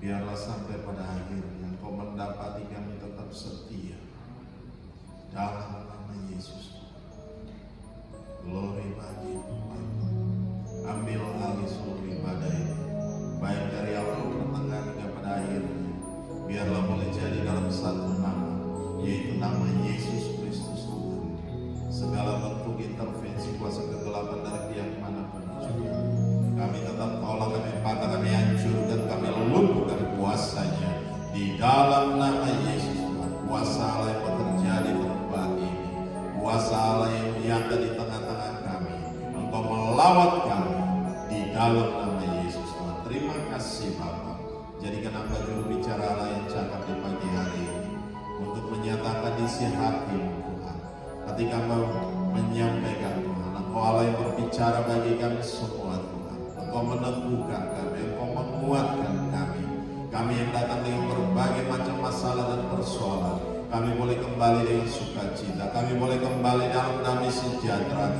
Biarlah sampai pada akhirnya Engkau mendapati kami tetap setia dalam nama Yesus. Glory bagi Tuhan. Ambil alih seluruh ibadah ini, baik dari awal pertengahan hingga pada akhirnya. Biarlah boleh jadi dalam satu nama, yaitu nama Yesus Kristus Tuhan. Segala bentuk intervensi kuasa kegelapan dari pihak manapun juga, kami tetap tolak, kami patah, kami hancurkan, kami lumpuhkan kuasanya di dalam nama Yesus Tuhan. Kuasa Allah yang bekerja di tempat ini, kuasa Allah yang nyata di tengah-tengah kami. Engkau melawat kami di dalam nama Yesus Tuhan. Terima kasih Bapa. Jadikan hamba juru bicara Allah yang cakap di pagi hari ini untuk menyatakan isi hati-Mu Tuhan. Ketika mau menyampaikan Tuhan, Engkau Allah yang berbicara bagi kami semua Tuhan. Engkau meneguhkan kami, Engkau menguatkan kami. Kami yang datang dengan berbagai macam masalah dan persoalan, kami boleh kembali dengan sukacita. Kami boleh kembali dalam damai sejahtera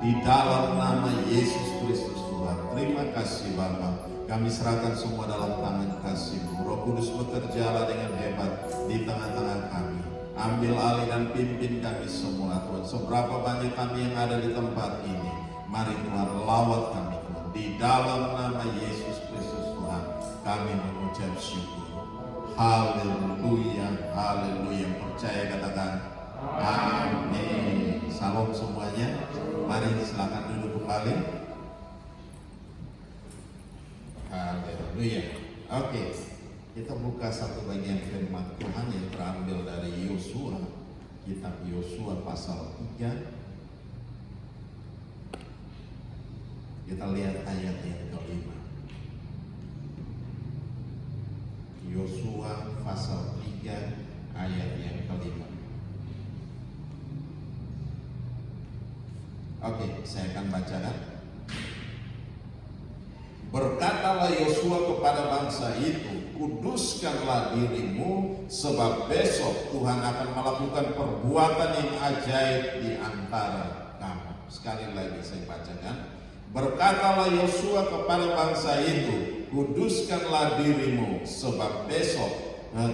di dalam nama Yesus Kristus Tuhan. Terima kasih Bapa. Kami serahkan semua dalam tangan kasih-Mu. Roh Kudus bekerjalah dengan hebat di tengah-tengah kami. Ambil alih dan pimpin kami semua Tuhan. Seberapa banyak kami yang ada di tempat ini, mari Tuhan lawat kami Tuhan. Di dalam nama Yesus Kristus Tuhan, kami mengucap syukur. Haleluya, haleluya. Percaya katakan amin. Salam semuanya. Mari silakan duduk kembali. Haleluya. Oke, kita buka satu bagian firman Tuhan yang terambil dari Yosua, kitab Yosua pasal 3. Kita lihat ayat yang kelima. Yosua pasal 3 ayat yang kelima. Oke, saya akan bacakan. Berkatalah Yosua kepada bangsa itu, kuduskanlah dirimu, sebab besok Tuhan akan melakukan perbuatan yang ajaib di antara kamu. Sekali lagi saya bacakan. Berkatalah Yosua kepada bangsa itu, kuduskanlah dirimu, sebab besok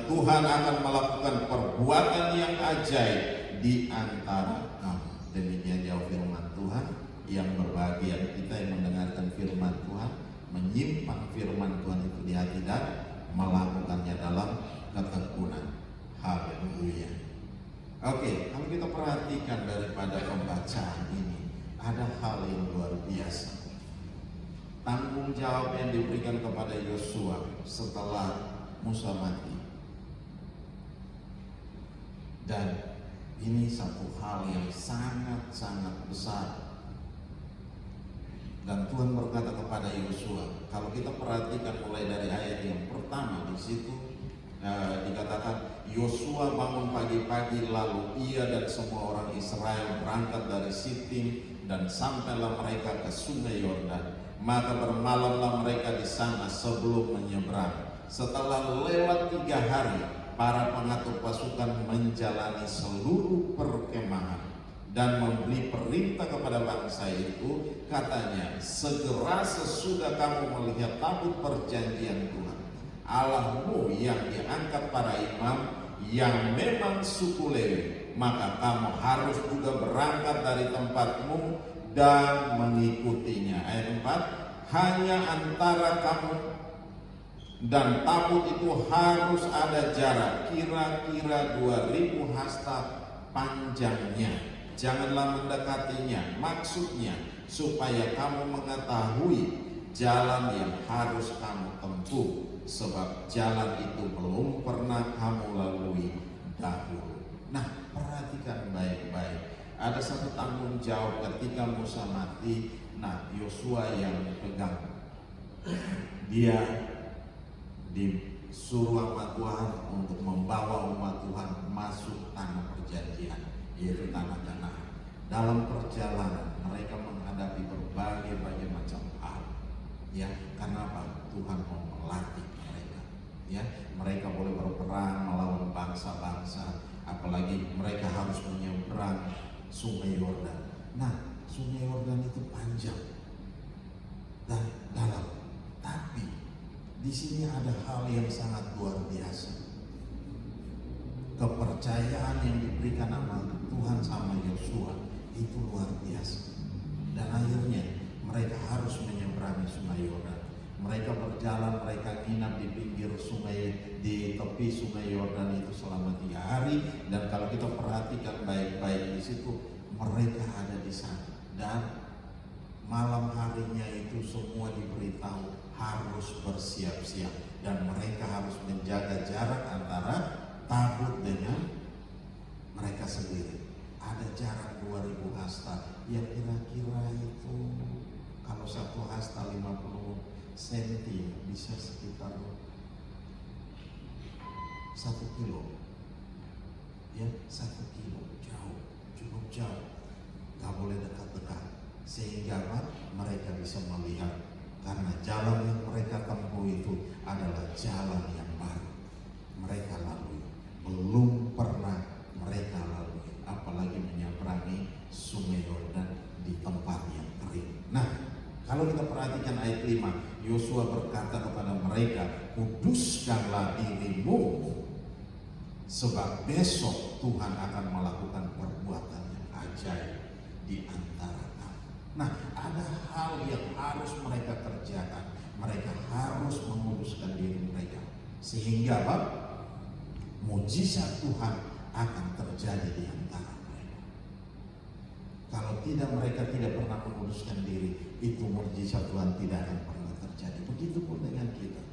Tuhan akan melakukan perbuatan yang ajaib di antara kamu. Demikian jauh firman Tuhan. Yang berbahagia kita yang mendengarkan firman Tuhan, menyimpan firman Tuhan itu di hati dan melakukannya dalam ketekunan. Haleluya. Oke, kalau kita perhatikan daripada pembacaan ini, ada hal yang luar biasa. Tanggung jawab yang diberikan kepada Yosua setelah Musa mati. Dan ini satu hal yang sangat-sangat besar. Dan Tuhan berkata kepada Yosua, kalau kita perhatikan mulai dari ayat yang pertama di situ dikatakan Yosua bangun pagi-pagi, lalu ia dan semua orang Israel berangkat dari Sitim dan sampailah mereka ke Sungai Yordan. Maka bermalamlah mereka di sana sebelum menyeberang. Setelah lewat 3 hari, para pengatur pasukan menjalani seluruh perkemahan dan memberi perintah kepada bangsa itu, katanya, segera sesudah kamu melihat tabut perjanjian Tuhan Allahmu yang diangkat para imam yang memang suku Lewi, maka kamu harus juga berangkat dari tempatmu dan mengikutinya. Ayat 4, hanya antara kamu dan tabut itu harus ada jarak kira-kira 2000 hasta panjangnya. Janganlah mendekatinya, maksudnya supaya kamu mengetahui jalan yang harus kamu tempuh, sebab jalan itu belum pernah kamu lalui dahulu. Nah, perhatikan baik-baik. Ada satu tanggung jawab ketika Musa mati. Nah, Yosua yang pegang. Dia disuruh sama Tuhan untuk membawa umat Tuhan masuk tanah perjanjian, yaitu tanah Kanaan. Dalam perjalanan mereka menghadapi berbagai macam hal. Ya, karena apa? Tuhan mau melatih mereka. Ya, mereka boleh berperang melawan bangsa-bangsa, apalagi mereka harus menyeberang Sungai Yordan. Nah, Sungai Yordan itu panjang dan dalam, tapi di sini ada hal yang sangat luar biasa. Kepercayaan yang diberikan sama Tuhan sama Yosua itu luar biasa. Dan akhirnya mereka harus menyeberangi sungai Yordan. Mereka berjalan, mereka nginap di pinggir sungai, di tepi sungai Yordan itu selama 3 hari. Dan kalau kita perhatikan baik-baik di situ, mereka ada di sana. Dan malam harinya itu semua diberitahu harus bersiap-siap. Dan mereka harus menjaga jarak antara tabut dengan mereka sendiri. Ada jarak 2000 hasta. Ya kira-kira itu kalau 1 hasta 50 senti bisa sekitar 1 kilo. Ya 1 kilo, jauh, cukup jauh. Gak boleh dekat-dekat. Sehingga mereka bisa melihat. Karena jalan yang mereka tempuh itu adalah jalan yang baru. Mereka lalui. Belum pernah mereka lalui. Apalagi menyeberangi sungai Yordan di tempat yang kering. Nah, kalau kita perhatikan ayat 5, Yosua berkata kepada mereka, kuduskanlah dirimu, sebab besok Tuhan akan melakukan perbuatan yang ajaib di antara kamu. Nah, ada hal yang harus mereka kerjakan. Mereka harus menguduskan diri mereka. Sehingga mujizat Tuhan akan terjadi di antara mereka. Kalau tidak, mereka tidak pernah menguduskan diri, itu mujizat Tuhan tidak akan pernah terjadi. Begitupun dengan kita.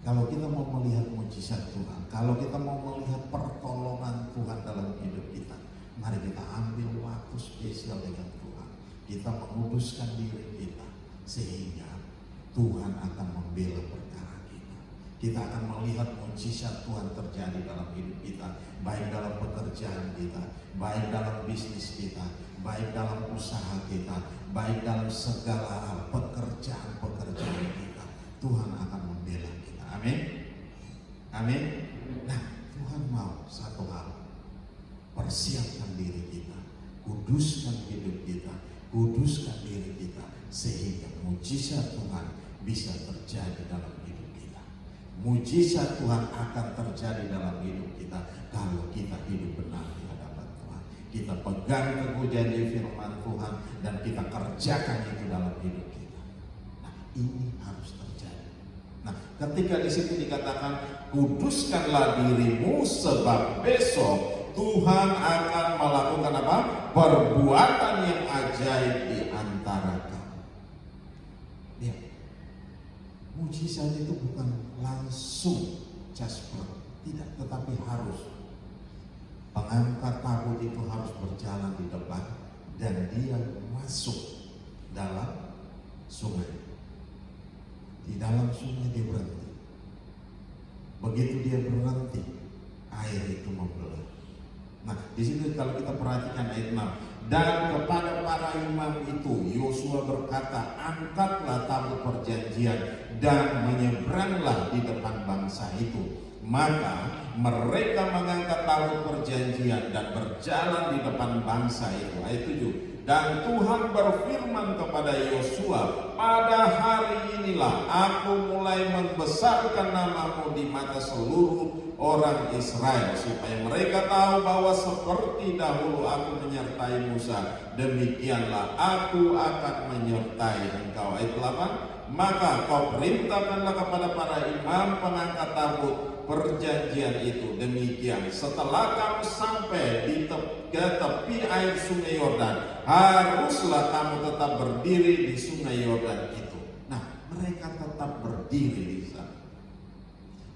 Kalau kita mau melihat mujizat Tuhan, kalau kita mau melihat pertolongan Tuhan dalam hidup kita, mari kita ambil waktu spesial dengan Tuhan. Kita menguduskan diri kita, sehingga Tuhan akan membela perkara kita. Kita akan melihat mujizat Tuhan terjadi dalam hidup kita, baik dalam pekerjaan kita, baik dalam bisnis kita, baik dalam usaha kita, baik dalam segala hal pekerjaan kita. Tuhan akan membela kita. Amin. Amin. Nah, Tuhan mau satu hal, persiapkan diri kita, kuduskan hidup kita, kuduskan diri kita, sehingga mujizat Tuhan bisa terjadi dalam hidup kita. Mujizat Tuhan akan terjadi dalam hidup kita kalau kita hidup benar di hadapan Tuhan. Kita pegang teguh janji firman Tuhan dan kita kerjakan itu dalam hidup kita. Nah, ini harus terjadi. Nah, ketika di situ dikatakan kuduskanlah dirimu sebab besok Tuhan akan melakukan apa? Perbuatan yang ajaib di antara kamu. Ya. Mujizat itu bukan langsung jasper, tidak, tetapi harus. Pengangkat tabut itu harus berjalan di depan dan dia masuk dalam sungai. Di dalam sungai dia berhenti. Begitu dia berhenti, air itu membelah. Nah, di situ kalau kita perhatikan ayat 6, dan kepada para imam itu Yosua berkata, angkatlah tabut perjanjian dan menyeberanglah di depan bangsa itu. Maka mereka mengangkat tabut perjanjian dan berjalan di depan bangsa itu. Ayat 7. Dan Tuhan berfirman kepada Yosua, pada hari inilah aku mulai membesarkan namamu di mata seluruh orang Israel, supaya mereka tahu bahwa seperti dahulu aku menyertai Musa, demikianlah aku akan menyertai engkau. Ayat 8. Maka kau perintahkanlah kepada para imam pengangkat tabut perjanjian itu demikian, setelah kamu sampai di tepi air sungai Yordan, haruslah kamu tetap berdiri di sungai Yordan itu. Nah, mereka tetap berdiri di sana.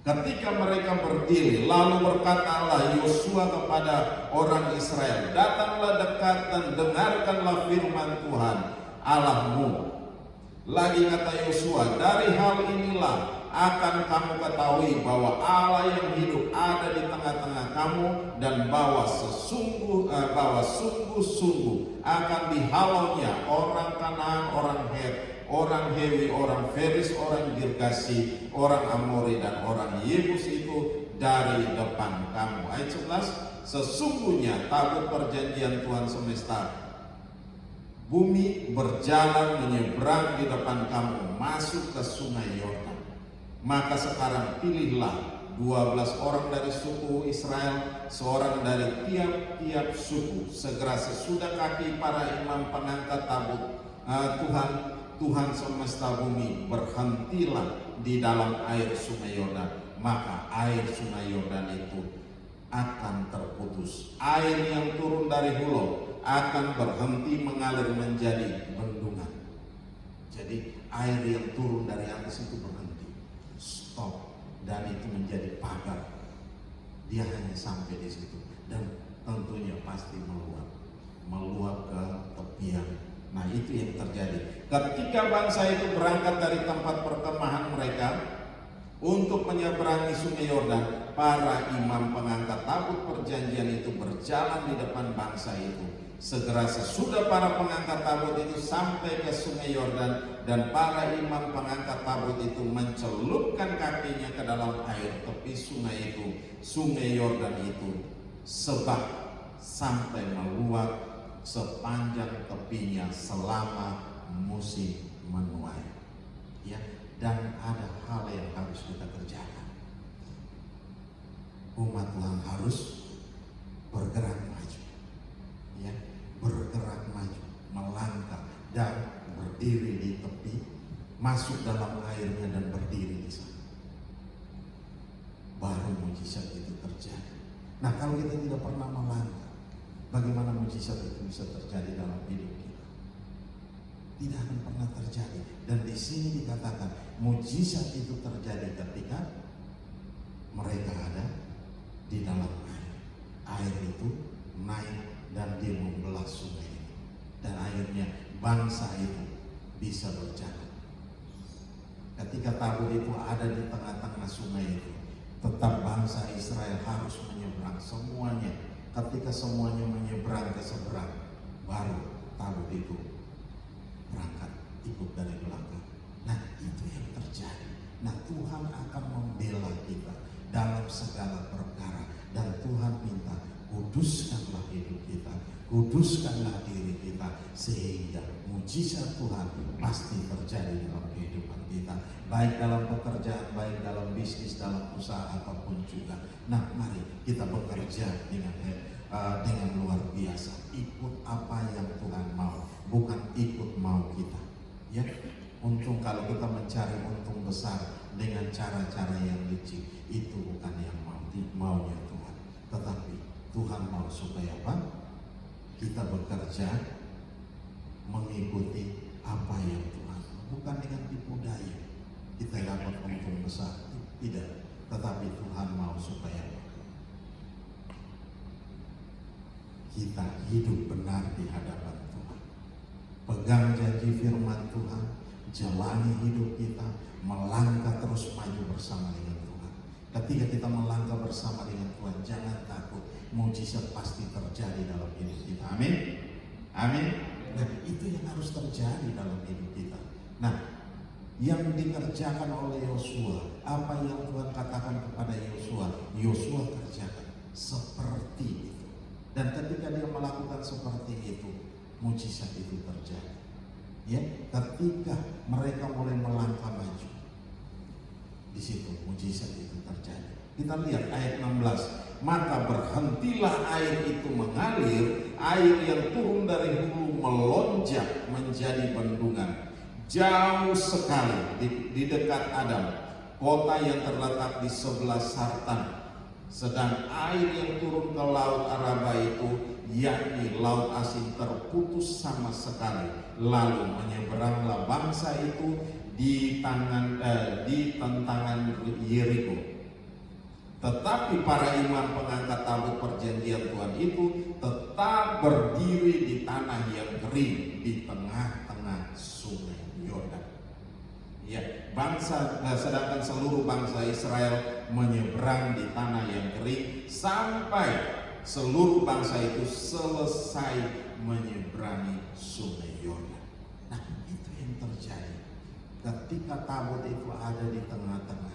Ketika mereka berdiri, lalu berkatalah Yosua kepada orang Israel, datanglah dekat dan dengarkanlah firman Tuhan Allahmu. Lagi kata Yosua, dari hal inilah akan kamu ketahui bahwa Allah yang hidup ada di tengah-tengah kamu, dan bahwa sungguh-sungguh akan dihalaunya orang Kanaan, orang Het, orang Hewi, orang Feris, orang Girgasi, orang Amori, dan orang Yebus itu dari depan kamu. Ayat 11, sesungguhnya tabut perjanjian Tuhan semesta bumi berjalan menyeberang di depan kamu masuk ke sungai Yordan. Maka sekarang pilihlah 12 orang dari suku Israel, seorang dari tiap-tiap suku. Segera sesudah kaki para imam pengangkat tabut Tuhan semesta bumi berhentilah di dalam air sungai Yordan. Maka air sungai Yordan itu akan terputus. Air yang turun dari hulu akan berhenti mengalir menjadi bendungan. Jadi air yang turun dari atas itu berhenti, stop, dan itu menjadi pagar. Dia hanya sampai di situ dan tentunya pasti meluap ke tepian. Nah, itu yang terjadi ketika bangsa itu berangkat dari tempat perkemahan mereka untuk menyeberangi sungai Yordan. Para imam pengangkat tabut perjanjian itu berjalan di depan bangsa itu. Segera sesudah para pengangkat tabut itu sampai ke sungai Yordan, dan para imam pengangkat tabut itu mencelupkan kakinya ke dalam air tepi sungai itu, sungai Yordan itu, sebab sampai meluap sepanjang tepinya selama musim menuai. Ya, dan ada hal yang harus kita kerjakan. Umat Tuhan harus bergerak maju, ya, bergerak maju, melangkah dan berdiri di tepi, masuk dalam airnya dan berdiri di sana. Baru mujizat itu terjadi. Nah, kalau kita tidak pernah melangkah, bagaimana mujizat itu bisa terjadi dalam hidup kita? Tidak akan pernah terjadi. Dan di sini dikatakan mujizat itu terjadi ketika mereka ada di dalam air. Air itu naik dan dia membelah sungai itu, dan akhirnya bangsa itu bisa berjalan. Ketika tabut itu ada di tengah-tengah sungai itu, tetap bangsa Israel harus menyeberang semuanya. Ketika semuanya menyeberang ke seberang, baru tabut itu berangkat ikut dari belakang. Nah, itu yang terjadi. Nah, Tuhan akan membela kita dalam segala perkara, dan Tuhan minta kuduskanlah hidup kita, kuduskanlah diri kita, sehingga mujizat Tuhan pasti terjadi dalam kehidupan kita, baik dalam pekerjaan, baik dalam bisnis, dalam usaha apapun juga. Nah, mari kita bekerja dengan luar biasa, ikut apa yang Tuhan mau, bukan ikut mau kita. Ya, untung kalau kita mencari untung besar dengan cara-cara yang licik, itu bukan yang maunya Tuhan. Tetapi Tuhan mau supaya apa? Kita bekerja mengikuti apa yang Tuhan, bukan dengan tipu daya kita dapat untung besar, tidak. Tetapi Tuhan mau supaya kita hidup benar di hadapan Tuhan, pegang janji firman Tuhan, jalani hidup kita, melangkah terus maju bersama dengan Tuhan. Ketika kita melangkah bersama dengan Tuhan, jangan takut, mujizat pasti terjadi dalam hidup kita. Amin. Amin. Nah, itu yang harus terjadi dalam hidup kita. Nah, yang dikerjakan oleh Yosua, apa yang Tuhan katakan kepada Yosua, Yosua kerjakan seperti itu. Dan ketika dia melakukan seperti itu, mujizat itu terjadi. Ya, ketika mereka mulai melangkah maju, di situ mujizat itu terjadi. Kita lihat ayat 16. Maka berhentilah air itu mengalir, air yang turun dari hulu melonjak menjadi bendungan jauh sekali di dekat Adam, kota yang terletak di sebelah Sartan. Sedang air yang turun ke laut Araba itu, yakni laut asin, terputus sama sekali. Lalu menyeberanglah bangsa itu di tentangan Yeriko. Tetapi para imam pengangkat tabut perjanjian Tuhan itu tetap berdiri di tanah yang kering di tengah-tengah sungai Yordan. Ya, sedangkan seluruh bangsa Israel menyeberang di tanah yang kering sampai seluruh bangsa itu selesai menyeberangi sungai Yordan. Nah, itu yang terjadi. Ketika tabut itu ada di tengah-tengah,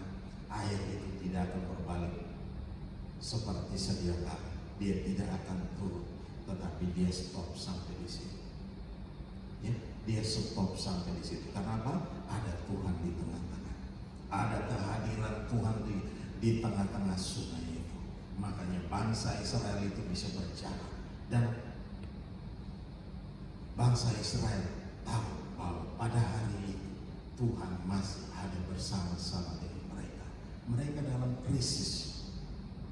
air itu tidak akan berbalik seperti sedia kala. Dia tidak akan turun, tetapi dia stop sampai di sini. Ya, dia stop sampai di situ. Karena apa? Ada Tuhan di tengah-tengah. Ada kehadiran Tuhan di tengah-tengah sungai itu. Makanya bangsa Israel itu bisa berjalan. Dan bangsa Israel tahu bahwa pada hari itu Tuhan masih ada bersama-sama dengan mereka. Mereka dalam krisis,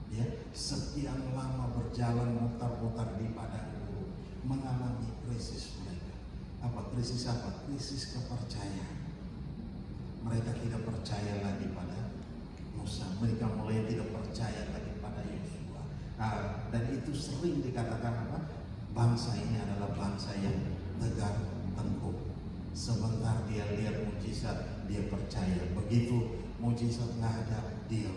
ya, sekian lama berjalan mutar-mutar di padang gurun, mengalami krisis mereka. Apa krisis apa? Krisis kepercayaan. Mereka tidak percaya lagi pada Musa. Mereka mulai tidak percaya lagi pada Yosua. Dan itu sering dikatakan apa? Bangsa ini adalah bangsa yang tegar tengkuk. Sebentar dia lihat mujizat, dia percaya. Begitu mujizat nggak ada, dia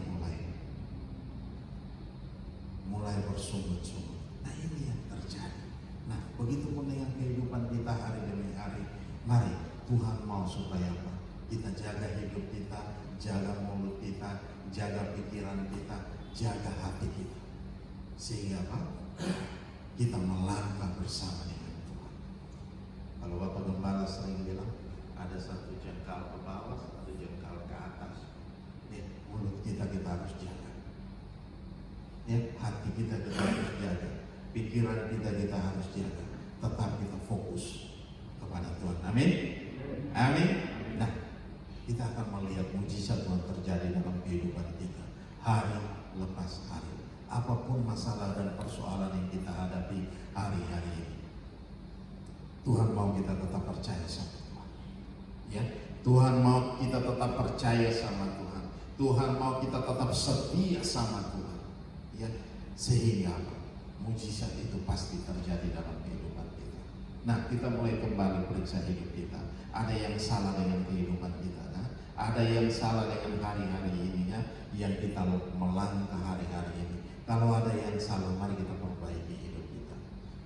mulai bersungut-sungut. Nah, ini yang terjadi. Nah, begitu pun dengan kehidupan kita hari demi hari. Mari, Tuhan mau supaya apa? Kita jaga hidup kita, jaga mulut kita, jaga pikiran kita, jaga hati kita. Sehingga apa? Kita melangkah bersama dengan Tuhan. Kalau Bapak Gembala sering bilang, ada satu jengkal ke bawah, satu jengkal ke atas. Ya, mulut kita harus jaga. Ya, hati kita harus jaga. Pikiran kita harus jaga. Tetap kita fokus kepada Tuhan. Amin. Amin. Nah, kita akan melihat mujizat Tuhan terjadi dalam kehidupan kita hari lepas hari. Apapun masalah dan persoalan yang kita hadapi hari-hari ini, Tuhan mau kita tetap percaya sama Tuhan. Ya, Tuhan mau kita tetap percaya sama Tuhan. Tuhan mau kita tetap setia sama Tuhan. Ya, sehingga mujizat itu pasti terjadi dalam kehidupan kita. Nah, kita mulai kembali periksa hidup kita. Ada yang salah dengan kehidupan kita. Nah, ada yang salah dengan hari-hari ini ya, yang kita melangkah hari-hari ini. Kalau ada yang salah, mari kita perbaiki hidup kita.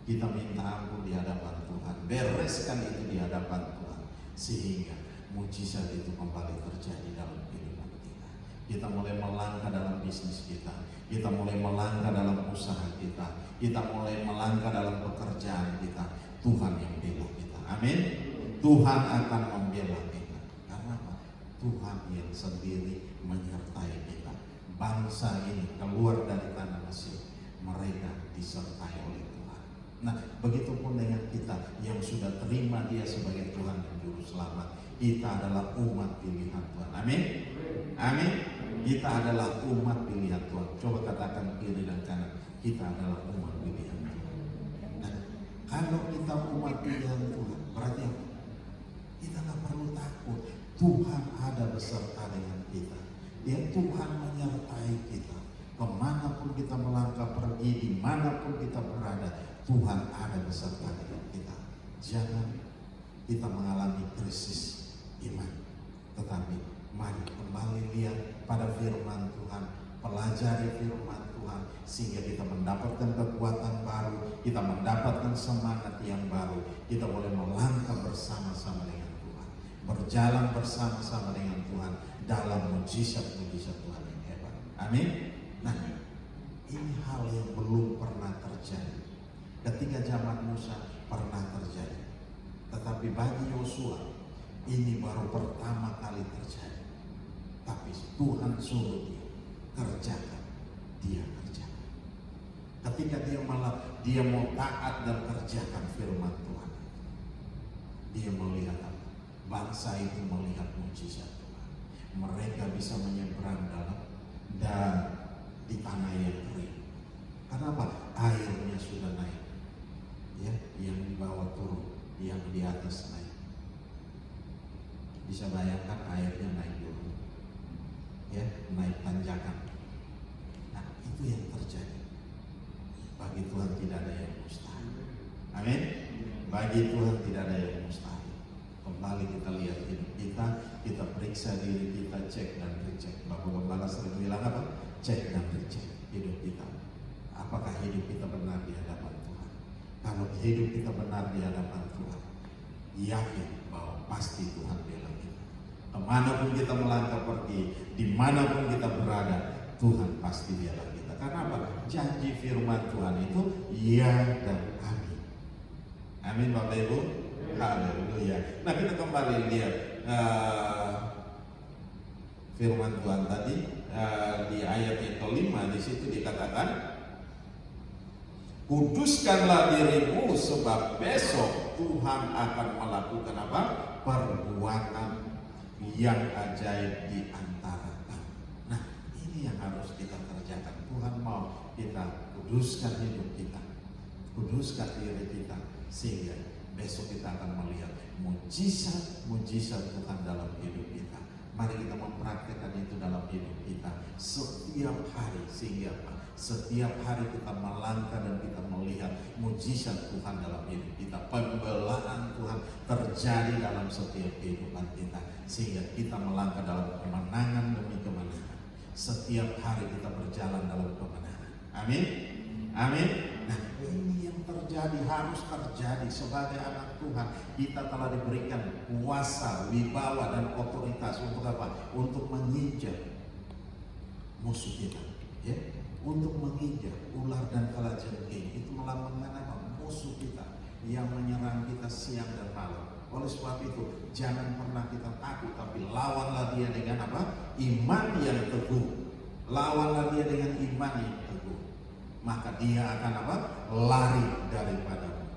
Kita minta ampun di hadapan Tuhan. Bereskan itu di hadapan Tuhan. Sehingga mujizat itu kembali terjadi dalam kehidupan kita. Kita mulai melangkah dalam bisnis kita. Kita mulai melangkah dalam usaha kita. Kita mulai melangkah dalam pekerjaan kita. Tuhan yang bela kita. Amin. Tuhan akan membela kita. Karena apa? Tuhan yang sendiri menyertai kita. Bangsa ini keluar dari tanah Mesir, mereka disertai oleh Tuhan. Nah, begitupun dengan kita yang sudah terima Dia sebagai Tuhan dan Juru Selamat. Kita adalah umat pilihan Tuhan. Amin. Amin. Kita adalah umat pilihan Tuhan. Coba katakan kiri dan kanan, kita adalah umat pilihan Tuhan. Nah, kalau kita umat pilihan Tuhan, berarti apa? Kita nggak perlu takut. Tuhan ada beserta dengan kita. Ya, Tuhan menyertai kita. Kemanapun kita melangkah pergi, dimanapun kita berada, Tuhan ada beserta dengan kita. Jangan kita mengalami krisis iman. Tetapi mari kembali lihat pada firman Tuhan, pelajari firman Tuhan, sehingga kita mendapatkan kekuatan baru, kita mendapatkan semangat yang baru. Kita boleh melangkah bersama-sama dengan Tuhan, berjalan bersama-sama dengan Tuhan dalam mujizat-mujizat Tuhan yang hebat. Amin. Nah, ini hal yang belum pernah terjadi. Ketika zaman Musa pernah terjadi, tetapi bagi Yosua ini baru pertama kali terjadi. Tapi Tuhan suruh dia kerjakan, dia kerjakan. Ketika dia mau taat dan kerjakan firman Tuhan, dia melihat apa? Bangsa itu melihat mujizat Tuhan. Mereka bisa menyeberang dan di tanah yang kering. Kenapa? Airnya sudah naik. Ya, yang di bawah turun, yang di atas naik. Bisa bayangkan airnya naik dulu. Ya, naik tanjakan. Nah, itu yang terjadi. Bagi Tuhan tidak ada yang mustahil. Amin. Bagi Tuhan tidak ada yang mustahil. Kembali kita lihat hidup kita periksa diri kita, cek dan recheck. Bapak Gembala sering bilang apa? Cek dan recheck hidup kita. Apakah hidup kita benar di hadapan Tuhan? Kalau hidup kita benar di hadapan Tuhan, yakin bahwa pasti Tuhan bela kita. Kemanapun kita melangkah pergi, dimanapun kita berada, Tuhan pasti bela kita. Karena apa? Janji firman Tuhan itu ya dan amin. Amin Bapak Ibu. Haleluya. Nah, kita kembali lihat firman Tuhan tadi di ayat yang kelima. Di situ dikatakan, kuduskanlah dirimu sebab besok Tuhan akan melakukan apa? Perbuatan yang ajaib di antara kamu. Nah, ini yang harus kita kerjakan. Tuhan mau kita kuduskan hidup kita, kuduskan diri kita, sehingga besok kita akan melihat mujizat Tuhan dalam hidup kita. Mari kita mempraktikkan itu dalam hidup kita setiap hari, sehingga setiap hari kita melangkah dan kita melihat mujizat Tuhan dalam hidup kita. Pembelaan Tuhan terjadi dalam setiap kehidupan kita, sehingga kita melangkah dalam kemenangan demi kemenangan. Setiap hari kita berjalan dalam kemenangan. Amin. Amin. Nah, ini yang terjadi, harus terjadi sebagai anak Tuhan. Kita telah diberikan kuasa, wibawa, dan otoritas untuk apa? Untuk menginjak musuh kita, ya, untuk menginjak ular dan kalajengking. Itu melambangkan apa? Musuh kita yang menyerang kita siang dan malam. Oleh sebab itu, jangan pernah kita takut, tapi lawanlah dia dengan apa? Iman yang teguh. Lawanlah dia dengan iman yang teguh. Maka dia akan apa? Lari daripadamu.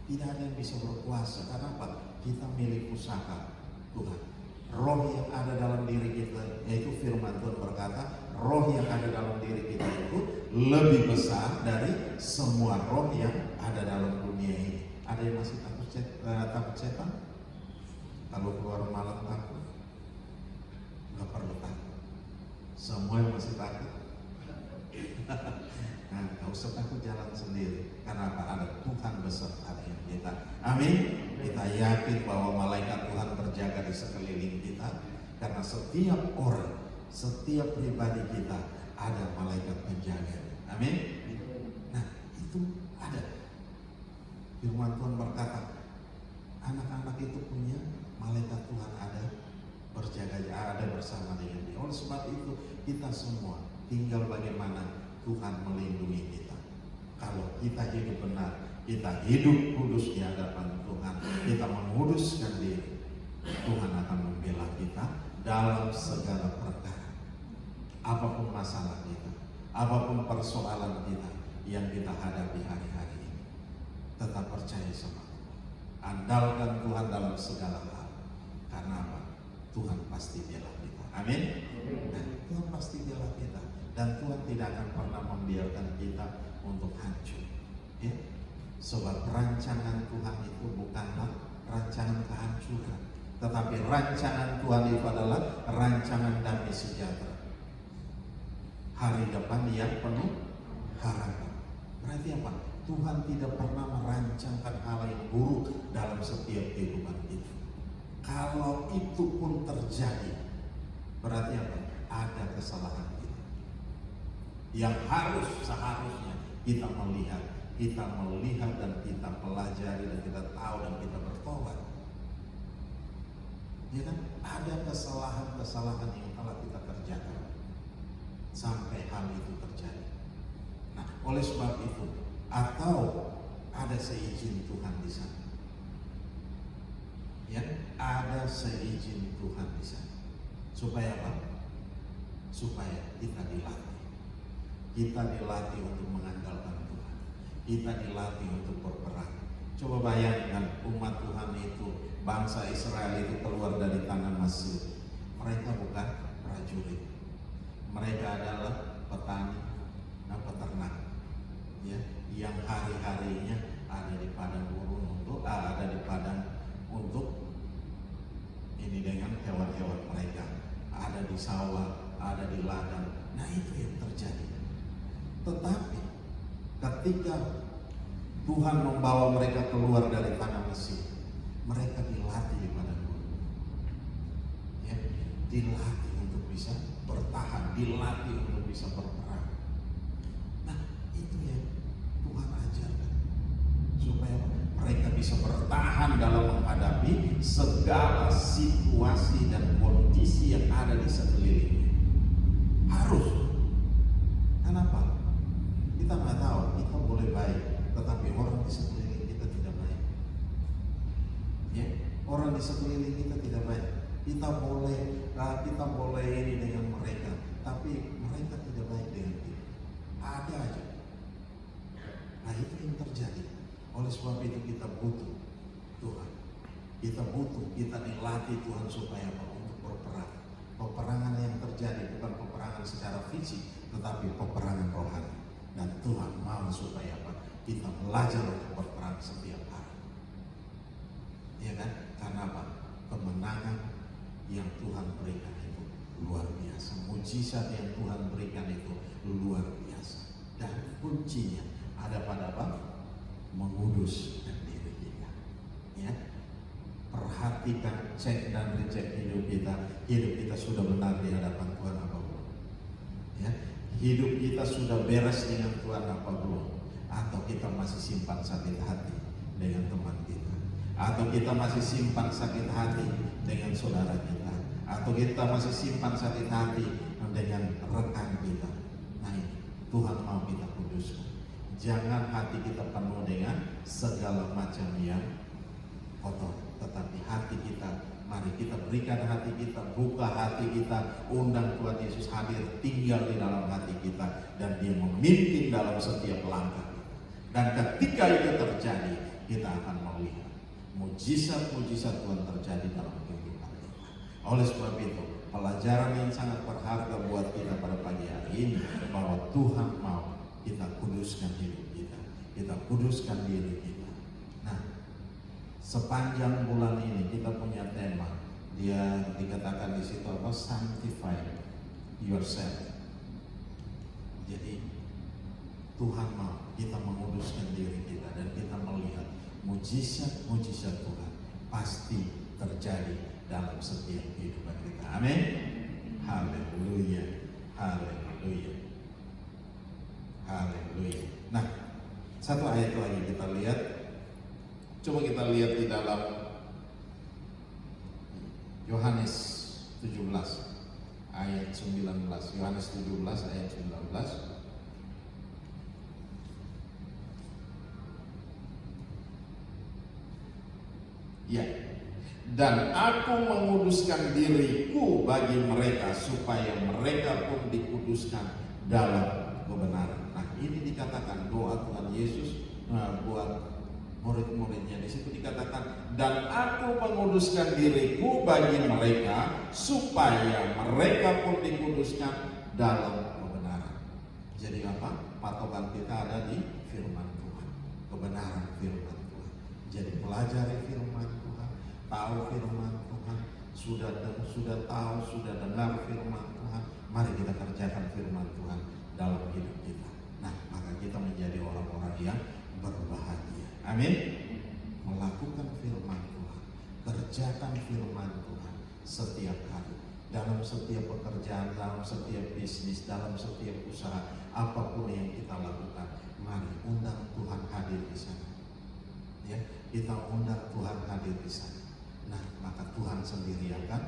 Tidak ada yang bisa berkuasa. Karena apa? Kita milik pusaka Tuhan. Roh yang ada dalam diri kita, yaitu firman Tuhan berkata, roh yang ada dalam diri kita itu lebih besar dari semua roh yang ada dalam dunia ini. Ada yang masih takut setan? Kalau keluar malam takut? Nggak perlu takut. Semua yang masih takut. Nah, gak usah takut jalan sendiri. Karena apa? Ada Tuhan beserta dengan kita. Amin. Kita yakin bahwa malaikat Tuhan berjaga di sekeliling kita. Karena setiap orang, setiap pribadi kita ada malaikat penjaga. Amin. Nah, itu ada. Firman Tuhan berkata, anak-anak itu punya malaikat Tuhan ada berjaga, ada bersama dengan dia. Oleh sebab itu, kita semua tinggal bagaimana Tuhan melindungi kita. Kalau kita hidup benar, kita hidup kudus di hadapan Tuhan, kita menguduskan diri, Tuhan akan membela kita dalam segala perkara. Apapun masalah kita, apapun persoalan kita yang kita hadapi hari-hari ini, tetap percaya sama Tuhan. Andalkan Tuhan dalam segala hal. Karena apa? Tuhan pasti bela kita. Amin. Nah, Tuhan pasti bela kita. Dan Tuhan tidak akan pernah membiarkan kita untuk hancur, ya? Sebab rancangan Tuhan itu bukanlah rancangan kehancuran, tetapi rancangan Tuhan itu adalah rancangan damai sejahtera, hari depan yang penuh harapan. Berarti apa? Tuhan tidak pernah merancangkan hal yang buruk dalam setiap kehidupan kita. Kalau itu pun terjadi, berarti apa? Ada kesalahan yang seharusnya kita melihat dan kita pelajari dan kita tahu dan kita bertobat. Ya kan? Ada kesalahan-kesalahan yang telah kita kerjakan sampai hal itu terjadi. Nah, oleh sebab itu, atau ada seizin Tuhan di sana. Ya, ada seizin Tuhan di sana. Supaya apa? Supaya kita dilatih. Kita dilatih untuk mengandalkan Tuhan. Kita dilatih untuk berperang. Coba bayangkan umat Tuhan itu, bangsa Israel itu keluar dari tanah Mesir. Mereka bukan prajurit. Mereka adalah petani dan peternak, ya, yang hari-harinya ada di padang gurun untuk ini dengan hewan-hewan mereka. Ada di sawah, ada di ladang. Nah, itu yang terjadi. Tetapi ketika Tuhan membawa mereka keluar dari tanah Mesir, mereka dilatih di padang gurun, ya, dilatih untuk bisa bertahan, dilatih untuk bisa berperang. Nah, itu yang Tuhan ajarkan, supaya mereka bisa bertahan dalam menghadapi segala situasi dan kondisi yang ada di sekelilingnya. Harus. Kenapa? Kita nggak tahu, kita boleh baik, tetapi orang di sekeliling kita tidak baik. memperoleh ini dengan mereka, tapi mereka tidak baik dengan kita. Ada aja. Nah, itu yang terjadi. Oleh sebab itu kita butuh Tuhan. Kita butuh, kita dilatih Tuhan supaya apa? Untuk berperang. Peperangan yang terjadi bukan peperangan secara fisik, tetapi peperangan rohani. Dan Tuhan mau supaya apa? Kita belajar untuk berperang setiap hari. Ya kan? Karena apa? Kemenangan yang Tuhan berikan itu luar biasa. Mujizat yang Tuhan berikan itu luar biasa. Dan kuncinya ada pada apa? Menguduskan diri kita. Ya. Perhatikan, cek dan recek hidup kita. Hidup kita sudah benar di hadapan Tuhan apa belum? Ya. Hidup kita sudah beres dengan Tuhan apa belum? Atau kita masih simpan sakit hati dengan teman kita? Atau kita masih simpan sakit hati dengan saudara kita? Atau kita masih simpan sakit hati dengan rekan kita? Nah, Tuhan mau kita kuduskan. Jangan hati kita penuh dengan segala macam yang kotor, tetapi hati kita, mari kita berikan hati kita, buka hati kita, undang Tuhan Yesus hadir, tinggal di dalam hati kita, dan Dia memimpin dalam setiap langkah kita. Dan ketika itu terjadi, kita akan melihat mujizat-mujizat Tuhan terjadi dalam kehidupan kita. Oleh sebab itu, pelajaran yang sangat berharga buat kita pada pagi hari ini, bahwa Tuhan mau kita kuduskan hidup kita, kita kuduskan diri kita. Nah, sepanjang bulan ini kita punya tema, dia dikatakan di situ apa? Sanctify yourself. Jadi Tuhan mau kita menguduskan diri kita, dan kita melihat mujizat-mujizat Tuhan pasti terjadi dalam setiap kehidupan kita. Amin. Haleluya. Haleluya. Haleluya. Nah, satu ayat lagi kita lihat. Coba kita lihat di dalam Yohanes 17 ayat 19. Yohanes 17 ayat 19. Ya. Dan aku menguduskan diriku bagi mereka, supaya mereka pun dikuduskan dalam kebenaran. Nah, ini dikatakan doa Tuhan Yesus buat murid-muridnya. Di situ dikatakan, dan aku menguduskan diriku bagi mereka, supaya mereka pun dikuduskan dalam kebenaran. Jadi apa? Patokan kita ada di firman Tuhan, kebenaran firman Tuhan. Jadi pelajari firman Tuhan, tahu firman Tuhan, sudah tahu, sudah dengar firman Tuhan. Mari kita kerjakan firman Tuhan dalam hidup kita. Nah, maka kita menjadi orang-orang yang berbahagia. Amin. Melakukan firman Tuhan, kerjakan firman Tuhan setiap hari, dalam setiap pekerjaan, dalam setiap bisnis, dalam setiap usaha, apapun yang kita lakukan. Mari undang Tuhan hadir di sana. Ya, kita undang Tuhan hadir di sana. Nah, maka Tuhan sendiri akan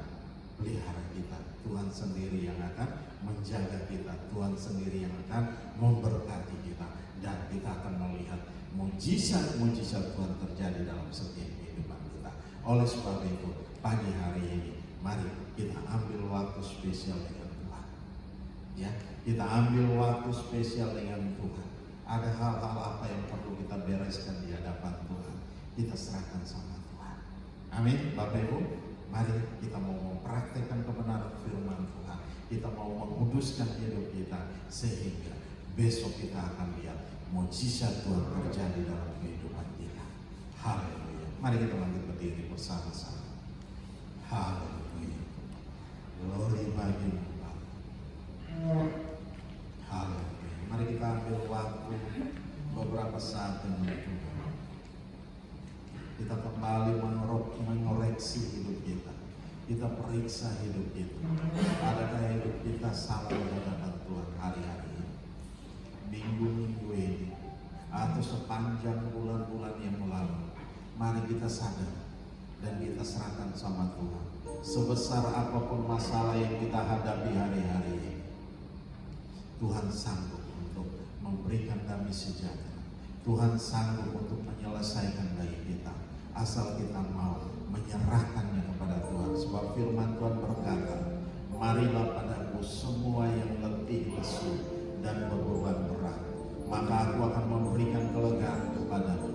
pelihara kita. Tuhan sendiri yang akan menjaga kita. Tuhan sendiri yang akan memberkati kita. Dan kita akan melihat mujizat-mujizat Tuhan terjadi dalam setiap kehidupan kita. Oleh sebab itu, pagi hari ini, mari kita ambil waktu spesial dengan Tuhan. Ya, kita ambil waktu spesial dengan Tuhan. Ada hal-hal apa yang perlu kita bereskan di hadapan Tuhan, kita serahkan sama Tuhan. Amin. Bapak Ibu, mari kita mau mempraktekkan kebenaran firman Tuhan. Kita mau menguduskan hidup kita, sehingga besok kita akan lihat mujizat Tuhan terjadi dalam kehidupan kita. Haleluya. Mari kita bangkit berdiri bersama-sama. Haleluya. Glory bagi-Mu. Haleluya. Mari kita ambil waktu beberapa saat dengan Tuhan. Kita kembali mengoreksi hidup kita. Kita periksa hidup kita. Adakah hidup kita salah di hadapan Tuhan hari-hari ini, minggu-minggu ini, atau sepanjang bulan-bulan yang lalu? Mari kita sadar dan kita serahkan sama Tuhan. Sebesar apapun masalah yang kita hadapi hari-hari ini, Tuhan sanggup untuk memberikan damai sejahtera. Tuhan sanggup untuk menyelesaikan bagi kita, asal kita mau menyerahkannya kepada Tuhan. Sebab firman Tuhan berkata, marilah padaku semua yang letih lesu dan berbeban berat, maka aku akan memberikan kelegaan kepadamu.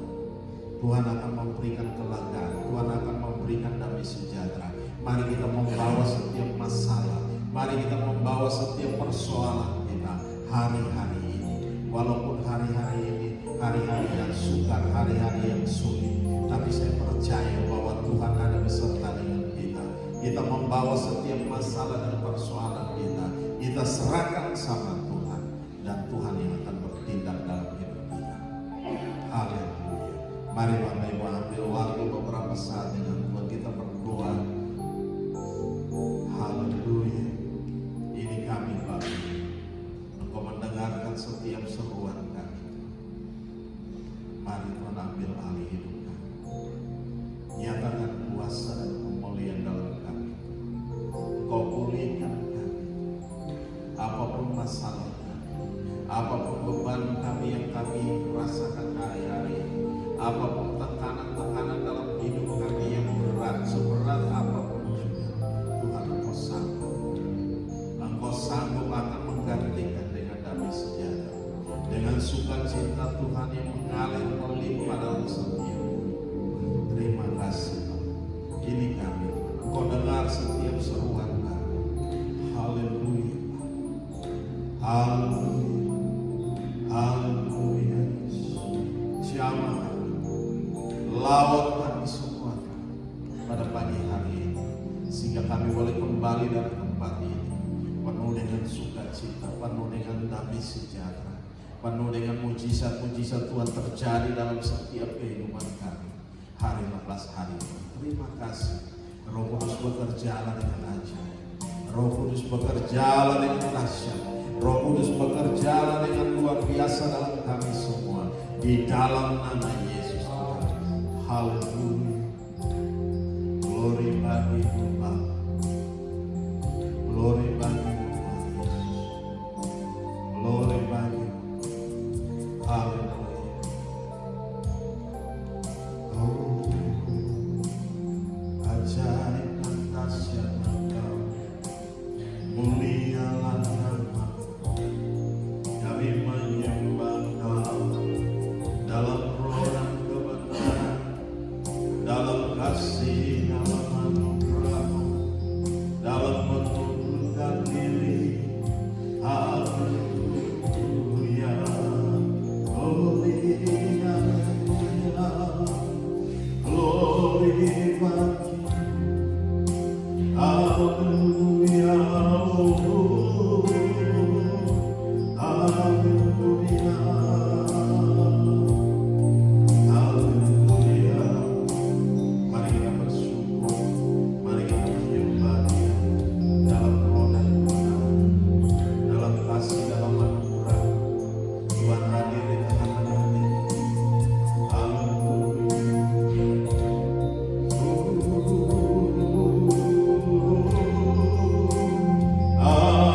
Tuhan akan memberikan kelegaan, Tuhan akan memberikan damai sejahtera. Mari kita membawa setiap masalah, mari kita membawa setiap persoalan kita hari-hari ini. Walaupun hari-hari ini hari-hari yang sukar, hari-hari yang sulit, tapi saya percaya bahwa Tuhan ada beserta dengan kita. Kita membawa setiap masalah dan persoalan kita serahkan sama Tuhan, dan Tuhan yang akan bertindak dalam hidup kita. Haleluya. Mari Bapak Ibu ambil waktu beberapa saat dengan Tuhan, kita berdoa. Haleluya. Ini kami Bapa, Engkau mendengarkan setiap seruan kami. Mari Tuhan ambil alih hidup kami, nyatakan kuasa dan kemuliaan dalam kami. Engkau pulihkan kami, apapun masalah kami, apapun beban kami yang kami rasakan hari-hari, apapun tekanan-tekanan dalam hidup kami yang berat, seberat apapun juga, Tuhan Engkau sanggup. Engkau sanggup akan menggantikan dengan damai sejahtera, dengan sukacita Tuhan yang mengalir melimpah dalam setiap. Terima kasih Tuhan. Ini kami, Engkau dengar setiap seruan kami. Haleluya. Haleluya. Haleluya. Jamah kami, lawat kami semua pada pagi hari ini, sehingga kami boleh kembali dari tempat ini penuh dengan sukacita, penuh dengan damai sejahtera, penuh dengan mujizat-mujizat Tuhan terjadi dalam setiap kehidupan kami hari lepas hari. Terima kasih. Roh Kudus bekerja dengan ajaib, Roh Kudus bekerja dengan dahsyat, Roh Kudus bekerja dengan luar biasa dalam kami semua, di dalam nama Yesus Tuhan. Haleluya. Glory bagi Tuhan, glory bagi Tuhan Yesus, glory bagi Tuhan. Haleluya. Oh, ajaib dan dahsyat Engkau, mulialah nama kami menyembah Engkau dalam roh dan kebenaran, dalam kasih, dalam anugerah-Mu, dalam menundukkan diri. Haleluya. Glory, haleluya. Glory bagi. Haleluya. Haleluya. Haleluya. Mari kita bersyukur, mari kita menyembah Dia dalam roh dan kebenaran, dalam kasih, dalam anugerah. Tuhan hadir di tengah-tengah kita. Haleluya. Haleluya.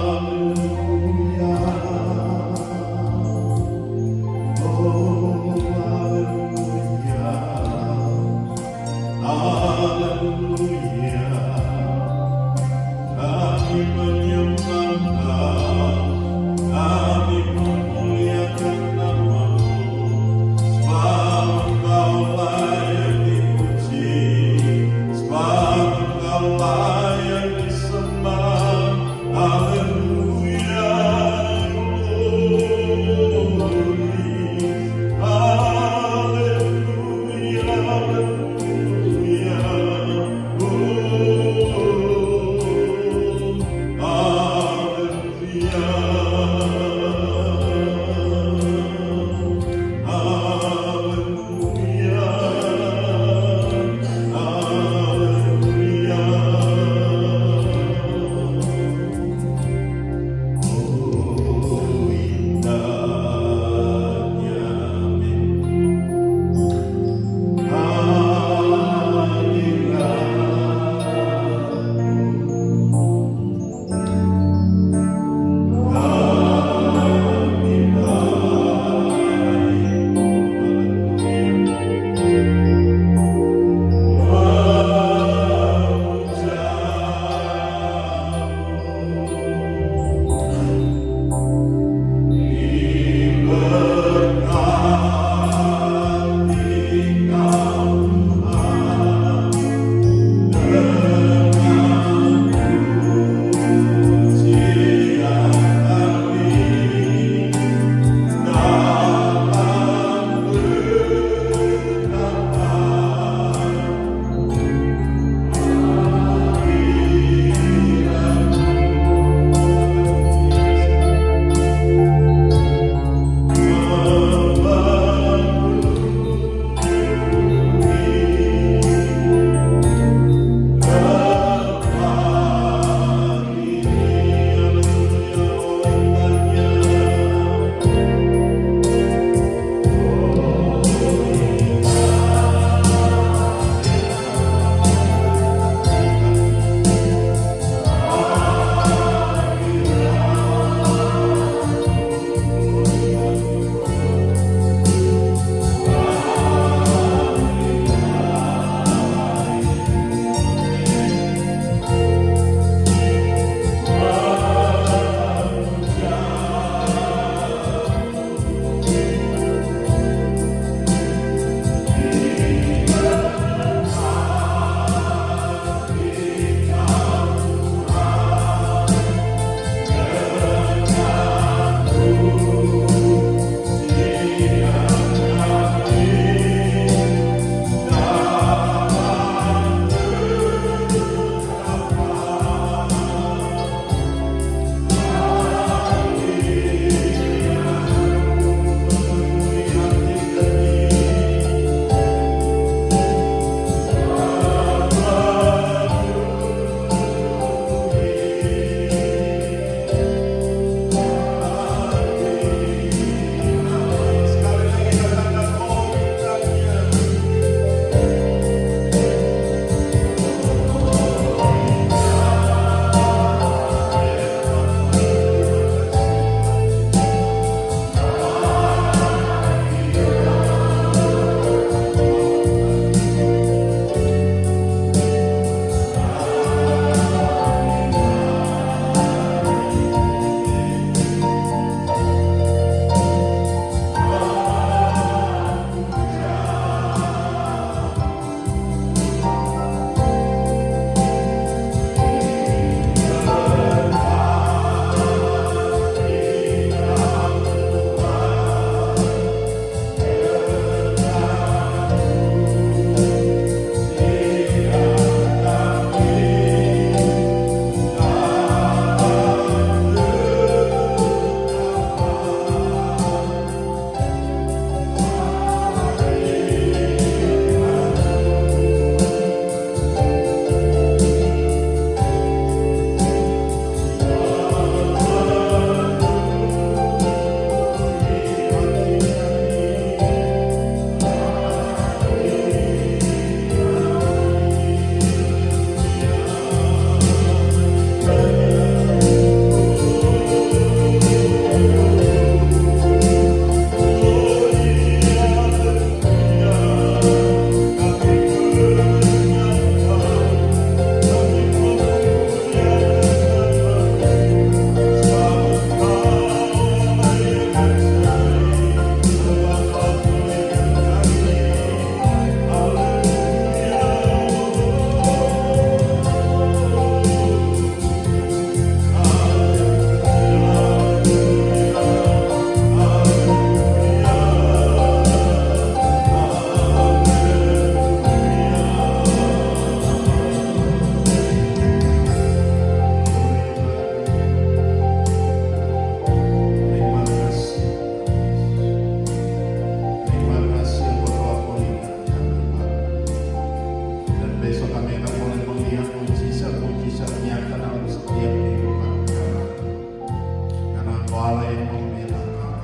Allah yang membela kami.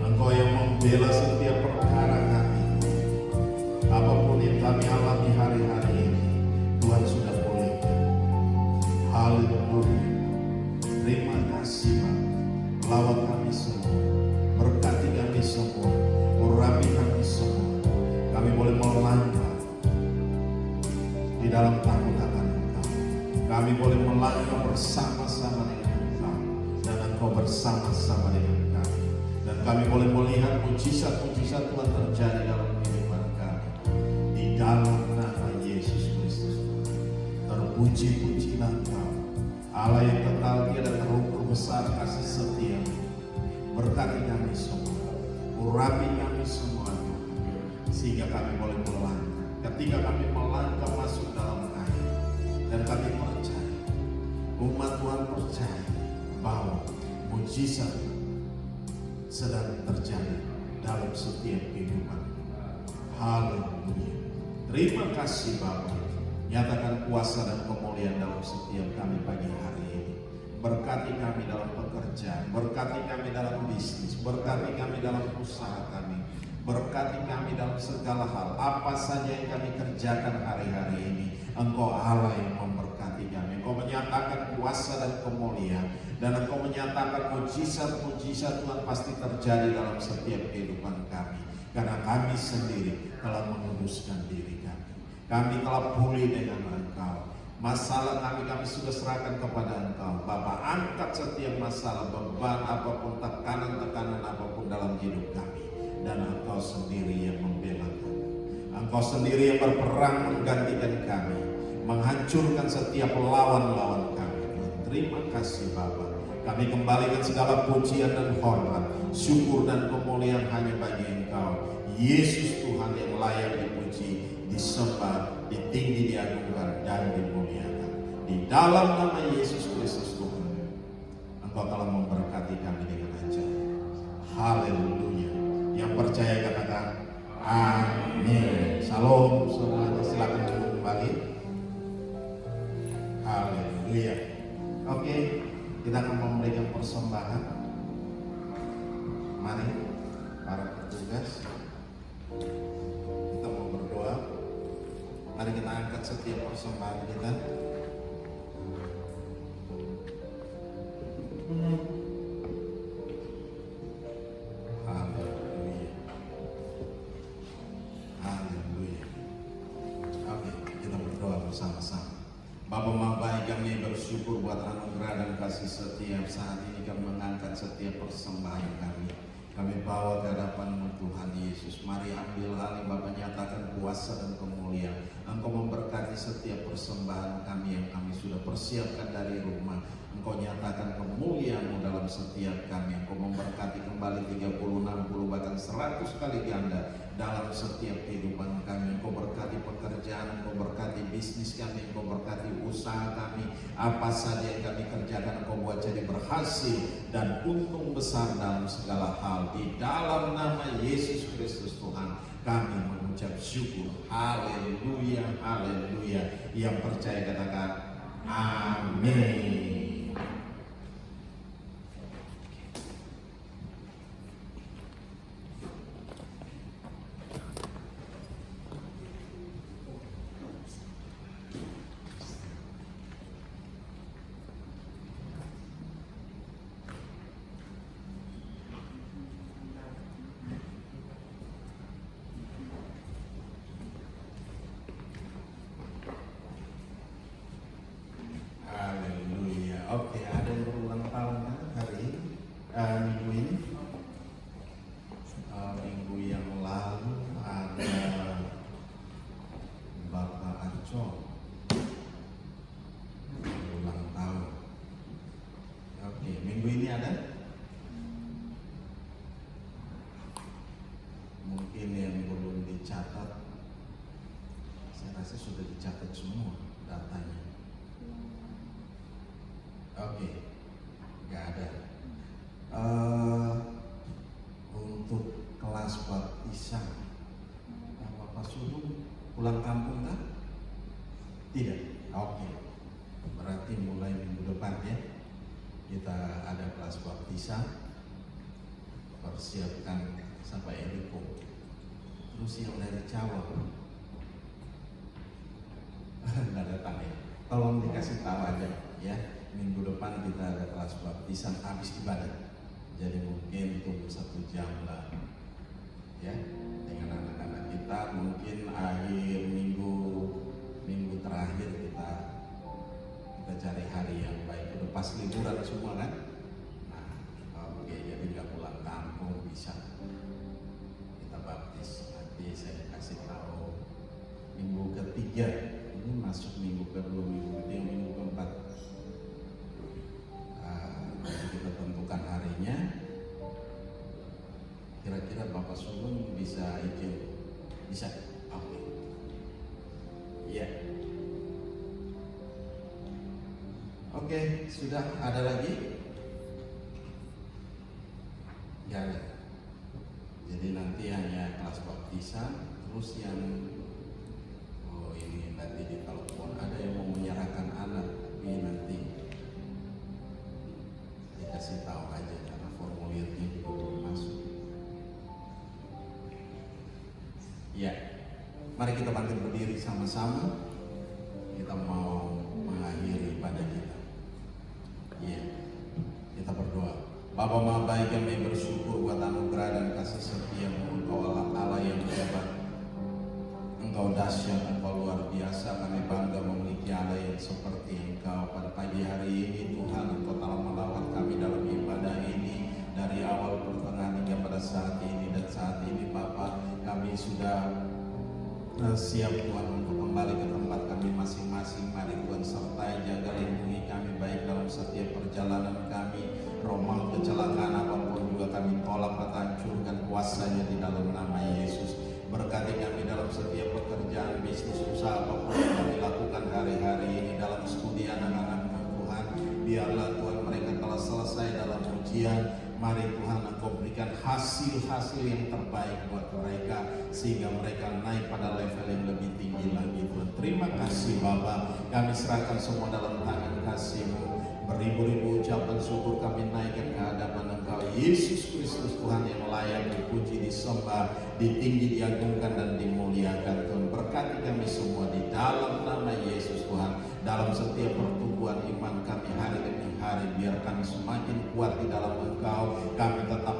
Engkau yang membela setiap perkara kami. Apapun yang kami alami hari-hari ini, Tuhan sudah pulihkan. Haleluya. Terima kasih Bapa. Lawat kami semua, berkati kami semua, urapi kami semua. Kami boleh melangkah di dalam takut akan Engkau. Kami boleh melangkah bersama-sama dengan Engkau, dan Engkau bersama-sama dengan kami. Dan kami boleh melihat mujizat-mujizat Tuhan terjadi dalam kehidupan kami. Di dalam nama Yesus Kristus, terpuji-pujilah Engkau, Allah yang kekal tiada terukur besar kasih setia. Berkati kami semua, urapi kami semua, sehingga kami boleh melangkah. Ketika kami melangkah masuk dalam air, dan kami percaya, umat Tuhan percaya bahwa mujizat sedang terjadi dalam setiap kehidupan. Haleluya. Terima kasih Bapa. Nyatakan kuasa dan kemuliaan dalam setiap kami pagi hari ini. Berkati kami dalam pekerjaan, berkati kami dalam bisnis, berkati kami dalam usaha kami, berkati kami dalam segala hal. Apa saja yang kami kerjakan hari-hari ini, Engkau Allah yang memberkati kami. Engkau menyatakan kuasa dan kemuliaan, dan Engkau menyatakan mujizat-mujizat Tuhan pasti terjadi dalam setiap kehidupan kami. Karena kami sendiri telah menguduskan diri kami. Kami telah pulih dengan Engkau. Masalah kami sudah serahkan kepada Engkau. Bapa, angkat setiap masalah, beban apapun, tekanan-tekanan apapun dalam hidup kami. Dan Engkau sendiri yang membela kami. Engkau sendiri yang berperang menggantikan kami, menghancurkan setiap lawan-lawan kami. Terima kasih Bapa. Kami kembalikan segala pujian dan hormat, syukur dan kemuliaan hanya bagi Engkau, Yesus Tuhan yang layak dipuji, disembah, ditinggi, diagungkan, dan dimuliakan. Di dalam nama Yesus Kristus Tuhan, Engkau telah memberkati kami dengan ajaib. Haleluya. Yang percaya katakan amin. Shalom semuanya, silakan duduk kembali. Haleluya. Oke, kita akan memberikan persembahan. Mari para petugas, kita mau berdoa. Mari kita angkat setiap persembahan kita. Haleluya. Haleluya. Oke, kita berdoa bersama-sama. Bapa Maha Baik, kami bersyukur buat anugerah dan kasih setiap saat ini kami mengangkat setiap persembahan kami. Kami bawa ke hadapan Tuhan Yesus. Mari ambil alih Bapa, nyatakan kuasa dan kemuliaan. Engkau memberkati setiap persembahan kami yang kami sudah persiapkan dari rumah. Engkau nyatakan kemuliaan-Mu dalam setiap kami. Engkau memberkati kembali 30, 60, bahkan 100 kali ganda dalam setiap kehidupan kami. Engkau berkati pekerjaan, Engkau berkati bisnis kami, Engkau berkati usaha kami. Apa saja yang kami kerjakan, Engkau buat jadi berhasil dan untung besar dalam segala hal. Di dalam nama Yesus Kristus Tuhan, kami mengucap syukur. Haleluya, haleluya. Yang percaya katakan amin. Oke, ada yang berulang tahun kan hari minggu ini? Minggu yang lalu ada Bapak Arco ulang tahun. Oke, minggu ini ada? Mungkin yang belum dicatat, saya rasa sudah dicatat semua datanya. Oke, nggak ada. Untuk kelas baptisan, Bapak Sulung pulang kampung kan? Tidak. Oke, berarti mulai minggu depan ya. kita ada kelas baptisan, persiapkan sampai Eriko. Terus yang dari Cawang nggak datang ya, tolong dikasih tahu aja ya. Minggu depan kita ada kelas baptisan habis ibadah, jadi mungkin tunggu 1 jam lah ya dengan anak-anak kita. Mungkin akhir minggu terakhir kita cari hari yang baik. Udah pas liburan semua kan. Nah, oke, jadi nggak pulang kampung bisa kita baptis. Nanti saya kasih tahu minggu ketiga. Ini masuk minggu kedua, minggu ketiga, minggu keempat. Nanti kita tentukan harinya. Kira-kira Bapak Sugeng bisa izin? Bisa? Oke. Iya. Oke, sudah ada lagi? Ya. Jadi nanti hanya kelas baptisan, terus yang ini nanti di telepon ada yang mau menyerahkan anak, tapi nanti dikasih tahu aja karena formulirnya juga belum masuk. Ya, mari kita bangkit berdiri sama-sama. Kita mau mengakhiri ibadah kita. Ya, kita berdoa. Bapa Maha Baik, kami bersyukur buat anugerah dan kasih setia-Mu. Engkau Allah yang hebat, Engkau dahsyat, Engkau luar biasa. Kami bangga memiliki Allah yang seperti Engkau. Pada pagi hari ini Tuhan, Engkau telah melawat kami dalam ibadah ini dari awal pertengahan hingga pada saat ini. Dan saat ini Bapa, kami sudah siap Tuhan untuk kembali ke tempat kami masing-masing. Mari Tuhan sertai, jaga, lindungi kami baik dalam setiap perjalanan kami. Roh maut, kecelakaan apapun juga kami tolak atau hancurkan kuasanya di dalam nama Yesus. Berkati kami dalam setiap pekerjaan, bisnis, usaha apapun yang kami lakukan hari-hari ini. Dalam studi anak-anak Tuhan, biarlah Tuhan mereka telah selesai dalam ujian. Mari Tuhan, Engkau berikan hasil-hasil yang terbaik buat mereka, sehingga mereka naik pada level yang lebih tinggi lagi Tuhan. Terima kasih Bapa, kami serahkan semua dalam tangan kasih-Mu. Beribu-ribu ucapan syukur kami naikkan ke hadapan Engkau Yesus Kristus, Tuhan yang layak dipuji, disembah, ditinggi, diagungkan dan dimuliakan Tuhan. Berkati kami semua di dalam nama Yesus Tuhan. Dalam setiap pertumbuhan iman kami hari demi hari, biar kami semakin kuat di dalam Engkau. Kami tetap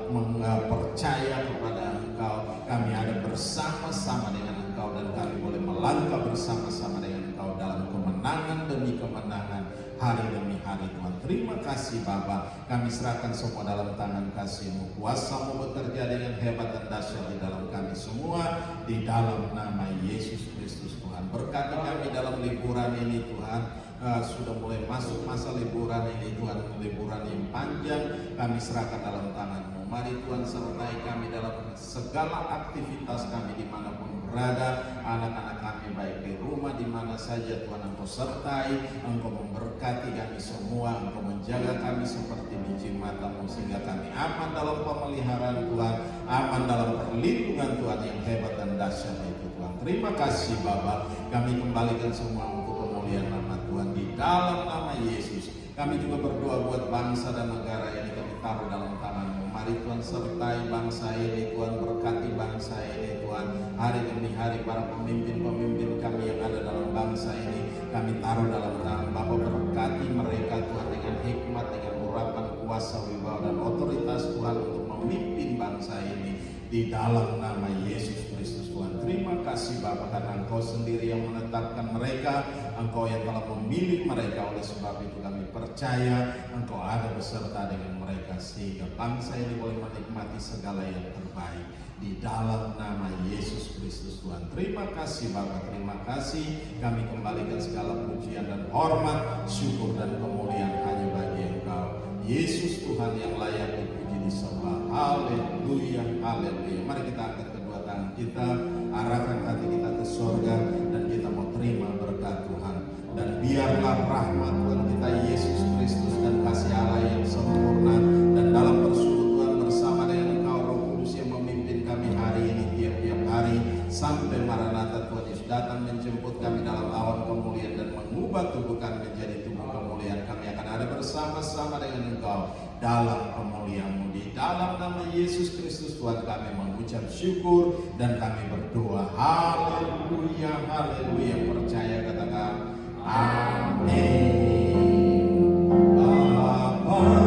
percaya kepada Engkau. Kami ada bersama-sama dengan Engkau, dan kami boleh melangkah bersama-sama dengan Engkau dalam kemenangan demi kemenangan, hari demi hari Tuhan. Terima kasih Bapa, kami serahkan semua dalam tangan kasih-Mu. Kuasa-Mu bekerja dengan hebat dan dahsyat di dalam kami semua, di dalam nama Yesus Kristus Tuhan. Berkati kami dalam liburan ini Tuhan. Sudah mulai masuk masa liburan ini Tuhan, liburan yang panjang, kami serahkan dalam tangan-Mu. Mari Tuhan sertai kami dalam segala aktivitas kami dimanapun berada. Anak-anak kami baik di rumah, di mana saja Tuhan Engkau sertai, Engkau memberkati kami semua, Engkau menjaga kami seperti biji mata-Mu, sehingga kami aman dalam pemeliharaan Tuhan, aman dalam perlindungan Tuhan yang hebat dan dahsyat itu Tuhan. Terima kasih Bapa, kami kembalikan semua untuk kemuliaan nama Tuhan di dalam nama Yesus. Kami juga berdoa buat bangsa dan negara ini, kami taruh dalam tangan-Mu. Mari Tuhan sertai bangsa ini Tuhan, berkati bangsa ini Tuhan. Hari demi hari para pemimpin-pemimpin kami yang ada dalam bangsa ini kami taruh dalam tangan Bapa. Berkati mereka Tuhan dengan hikmat, dengan urapan, kuasa, wibawa dan otoritas Tuhan untuk memimpin bangsa ini di dalam nama Yesus Kristus Tuhan. Terima kasih Bapa, karena Engkau sendiri yang menetapkan mereka, Engkau yang telah memilih mereka. Oleh sebab itu kami percaya Engkau ada beserta dengan mereka, sehingga bangsa ini boleh menikmati segala yang terbaik di dalam nama Yesus Kristus Tuhan. Terima kasih Bapa, terima kasih. Kami kembalikan segala pujian dan hormat, syukur dan kemuliaan hanya bagi Engkau Yesus Tuhan yang layak dipuji, disembah. Haleluya, haleluya. Mari kita angkat kedua tangan kita, arahkan hati kita ke surga, dan kita mau terima berkat Tuhan. Dan biarlah rahmat Tuhan kita Yesus Kristus dan kasih Allah yang sempurna dan dalam persekutuan bersama dengan Engkau Roh Kudus yang memimpin kami hari ini, tiap-tiap hari sampai Maranatha Tuhan Yesus datang menjemput kami dalam awan kemuliaan dan mengubah tubuh kami menjadi tubuh kemuliaan. Kami akan ada bersama-sama dengan Engkau Engkau dalam kemuliaan-Mu. Di dalam nama Yesus Kristus Tuhan kami mengucap syukur dan kami berdoa. Haleluya, haleluya. Percaya katakan amin. Bapa